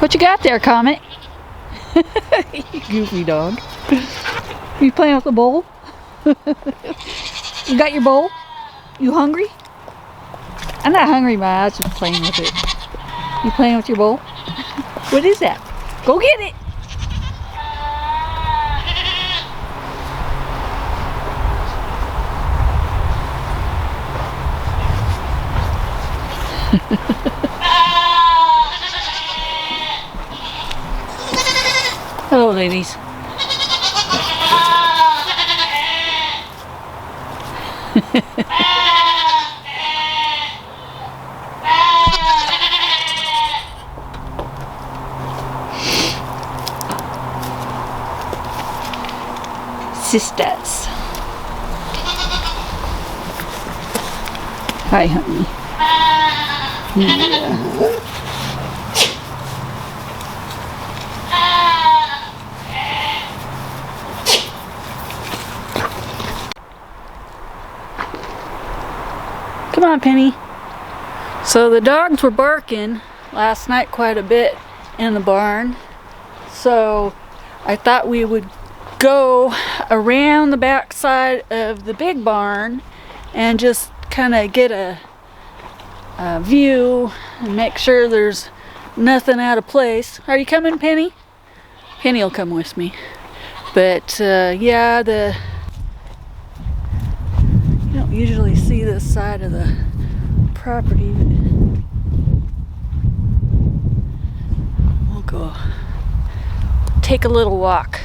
What you got there, Comet? You goofy dog. You playing with the bowl? You got your bowl? You hungry? I'm not hungry, Ma. I was just playing with it. You playing with your bowl? What is that? Go get it! Hello, ladies. Sisters. Hi, honey. Yeah. Come on, Penny. So the dogs were barking last night quite a bit in the barn. So I thought we would go around the back side of the big barn and just kind of get a view and make sure there's nothing out of place. Are you coming, Penny? Penny will come with me. But yeah, you don't usually see this side of the property. We'll go take a little walk.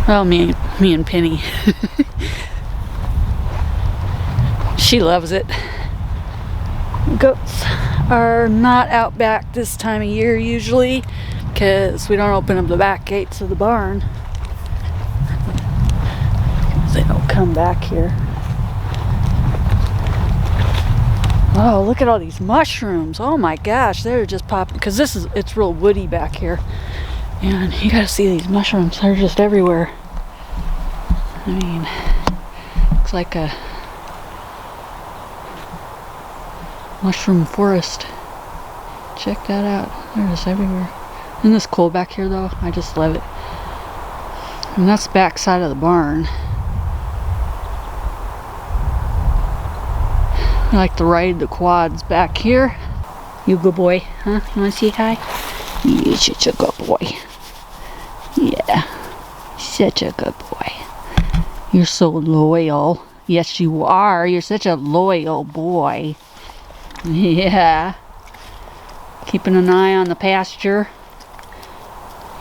Well, me and Penny. She loves it. Goats are not out back this time of year usually because we don't open up the back gates of the barn. They don't come back here. Oh, look at all these mushrooms. Oh my gosh, they're just popping because it's real woody back here. And you gotta see these mushrooms, they're just everywhere. I mean, looks like a mushroom forest. Check that out. They're just everywhere. Isn't this cool back here though? I just love it. And that's the back side of the barn. I like to ride the quads back here. You good boy, huh? You wanna say hi? You're such a good boy. Yeah, such a good boy. You're so loyal. Yes, you are. You're such a loyal boy. Yeah. Keeping an eye on the pasture.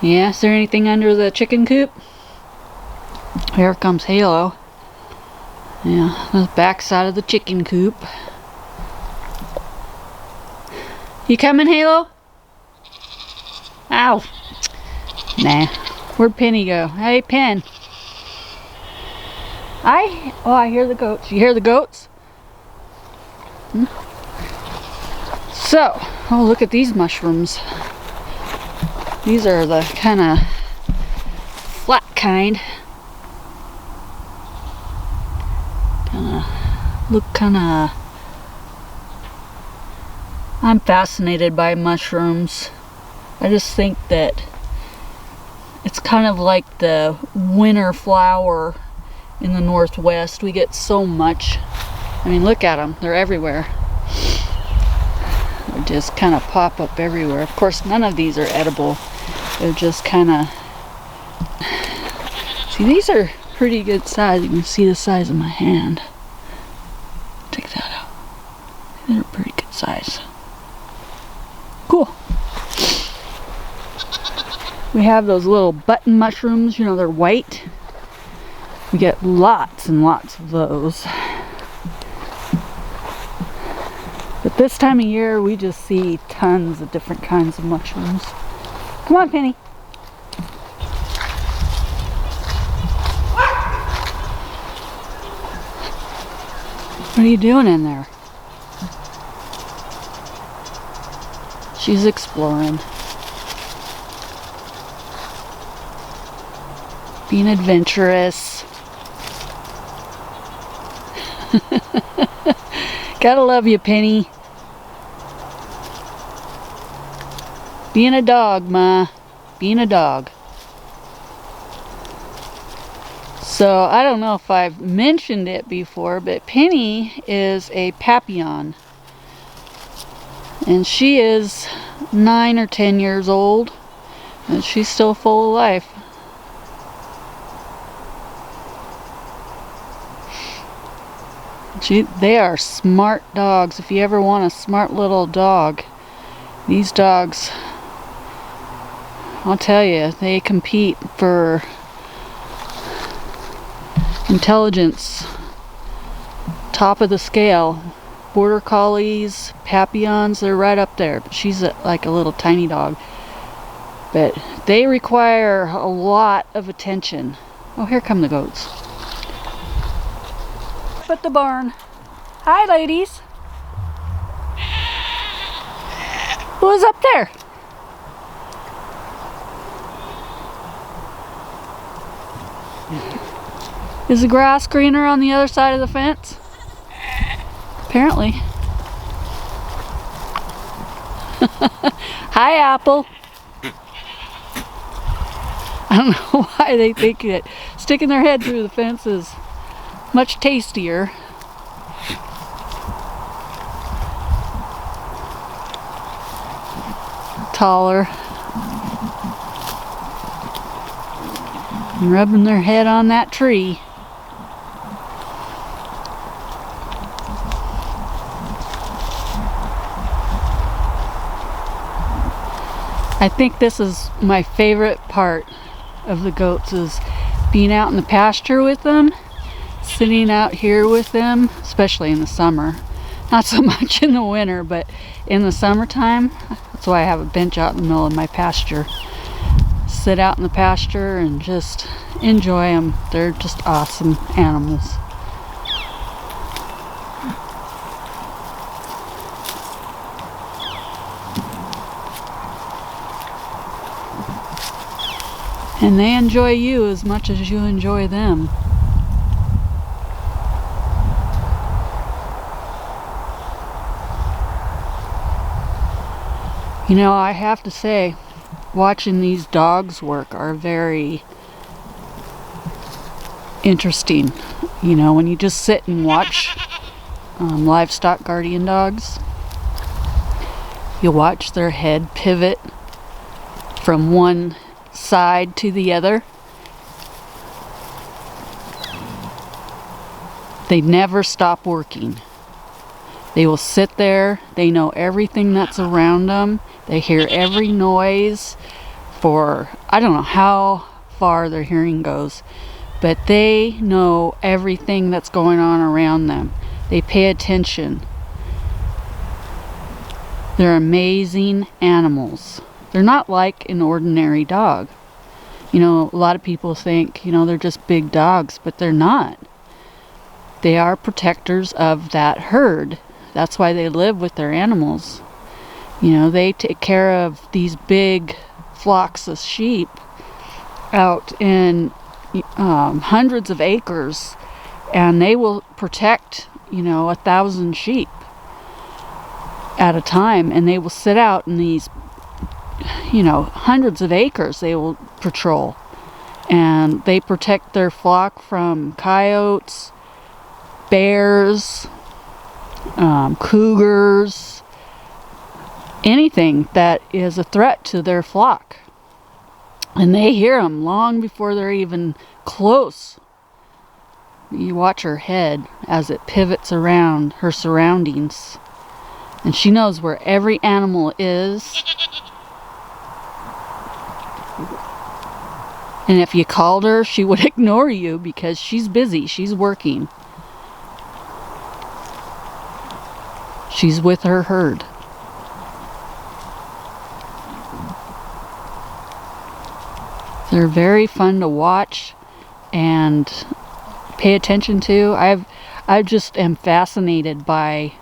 Yeah, is there anything under the chicken coop? Here comes Halo. Yeah, the back side of the chicken coop. You coming, Halo? Ow. Nah. Where'd Penny go? Hey, Pen. I hear the goats. You hear the goats? Hmm? So, oh, look at these mushrooms. These are the kind of flat kind. I'm fascinated by mushrooms. I just think that it's kind of like the winter flower in the Northwest. We get so much. I mean, look at them. They're everywhere. They just kind of pop up everywhere. Of course, none of these are edible. They're just kind of... See, these are pretty good size. You can see the size of my hand. Check that out. They're pretty good size. Cool. We have those little button mushrooms. You know, they're white. We get lots and lots of those. But this time of year, we just see tons of different kinds of mushrooms. Come on, Penny. What are you doing in there? She's exploring. Being adventurous. Gotta love you, Penny. Being a dog, Ma. Being a dog. So, I don't know if I've mentioned it before, but Penny is a Papillon. And she is 9 or 10 years old. And she's still full of life. They are smart dogs. If you ever want a smart little dog, these dogs, I'll tell you, they compete for intelligence. Top of the scale. Border Collies, Papillons, they're right up there. But she's like a little tiny dog. But they require a lot of attention. Oh, here come the goats. Up at the barn. Hi, ladies. Who's up there? Is the grass greener on the other side of the fence? Apparently. Hi, Apple. I don't know why they think that sticking their head through the fence is much tastier. Taller. And rubbing their head on that tree. I think this is my favorite part of the goats, is being out in the pasture with them, sitting out here with them, especially in the summer. Not so much in the winter, but in the summertime. That's why I have a bench out in the middle of my pasture. Sit out in the pasture and just enjoy them. They're just awesome animals. And they enjoy you as much as you enjoy them. You know, I have to say, watching these dogs work are very interesting. You know, when you just sit and watch livestock guardian dogs, you watch their head pivot from one side to the other. They never stop working. They will sit there. They know everything that's around them. They hear every noise for, I don't know how far their hearing goes, but they know everything that's going on around them. They pay attention. They're amazing animals. They're not like an ordinary dog. You know, a lot of people think, you know, they're just big dogs, but they're not. They are protectors of that herd. That's why they live with their animals. You know, they take care of these big flocks of sheep out in hundreds of acres, and they will protect, you know, 1,000 sheep at a time, and they will sit out in these, you know, hundreds of acres they will patrol, and they protect their flock from coyotes, bears, cougars, anything that is a threat to their flock. And they hear them long before they're even close. You watch her head as it pivots around her surroundings, and she knows where every animal is. And if you called her, she would ignore you because she's busy. She's working. She's with her herd. They're very fun to watch and pay attention to. I just am fascinated by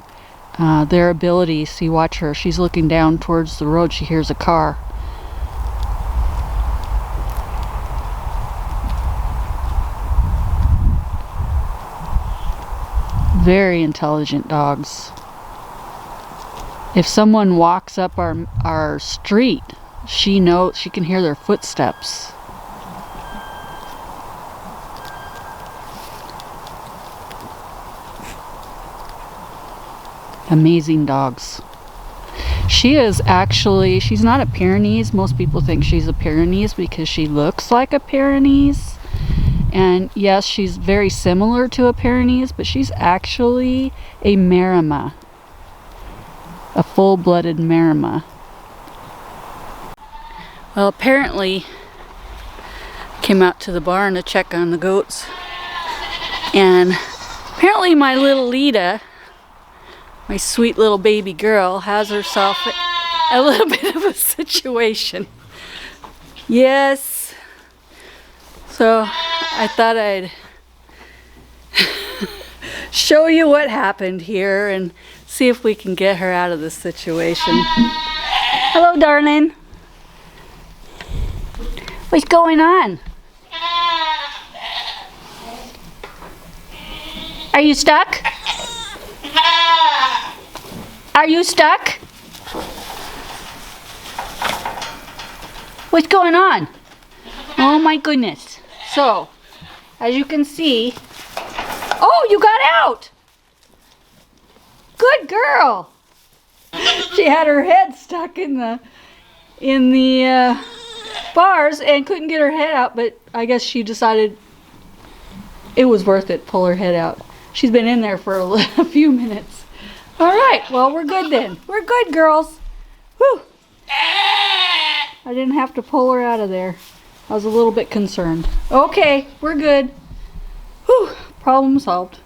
their abilities. See, watch her. She's looking down towards the road. She hears a car. Very intelligent dogs. If someone walks up our street, she can hear their footsteps. Amazing dogs. She's not a Pyrenees. Most people think she's a Pyrenees because she looks like a Pyrenees. And yes, she's very similar to a Pyrenees, but she's actually a Maremma. A full-blooded Maremma. Well, apparently, I came out to the barn to check on the goats. And apparently my little Lita, my sweet little baby girl, has herself a little bit of a situation. Yes. So I thought I'd show you what happened here and see if we can get her out of this situation. Hello, darling. What's going on? Are you stuck? Are you stuck? What's going on? Oh my goodness. So, as you can see, oh, you got out! Good girl! She had her head stuck in the bars and couldn't get her head out, but I guess she decided it was worth it. Pull her head out. She's been in there for a few minutes. All right, well, we're good then. We're good, girls. Whew. I didn't have to pull her out of there. I was a little bit concerned. Okay, we're good. Whew, problem solved.